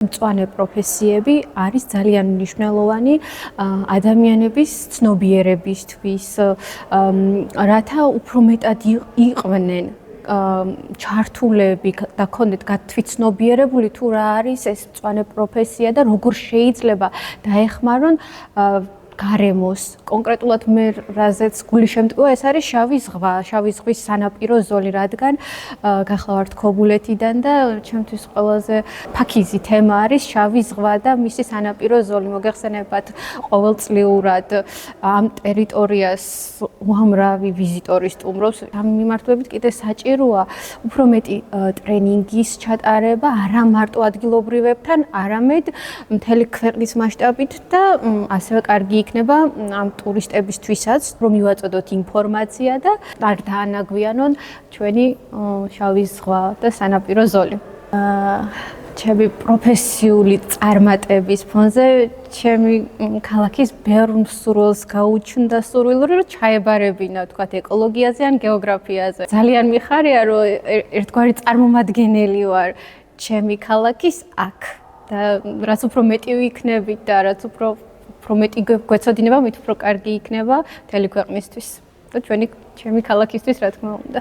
მწვანე პროფესიები არის ძალიან მნიშვნელოვანი ადამიანების ცნობიერებისთვის, რათა უფრო მეტად იყვნენ ჩართულები და ქონდეთ გათვითცნობიერებული თუ რა არის ეს მწვანე პროფესია და როგორ შეიძლება დაეხმარონ გარემოს. კონკრეტულად მე რაზეც გული შემტკივა ეს არის შავი ზღვა, შავი ზღვის სანაპირო ზოლი, რადგან გახლავართ ქობულეთიდან და ჩემთვის ყველაზე ფაქიზი თემა არის შავი ზღვა და მისი სანაპირო ზოლი. მოგეხსენებათ ყოველწლიურად ამ ტერიტორიას უამრავი ვიზიტორი სტუმრობს. ამ მიმართულებით კიდე საჭიროა უფრო მეტი ტრენინგის ჩატარება არა მარტო ადგილობრივებთან, არამედ მთელი ქვეყნის მასშტაბით და ასევე კარგი იქნება ამ ტურისტებისთვისაც, რომ მივაწოდოთ ინფორმაცია და არ დაანაგვიანონ ჩვენი შავი ზღვა და სანაპირო ზოლი. ჩემი პროფესიული წარმატების ფონზე ჩემი ქალაქის ბევრ მსურველს გაუჩნდა სურვილი რომ ჩაებარებინა თქვათ ეკოლოგიაზე ან გეოგრაფიაზე. ძალიან მიხარია რომ ერთგვარი წარმომადგენელი ვარ ჩემი ქალაქის აქ და რაც უფრო მეტი ვიქნებით და რაც უფრო მეტი გვეცოდინება, მით უფრო კარგი იქნება მთელი ქვეყნისთვის და ჩემი ქალაქისთვის, რა თქმა უნდა.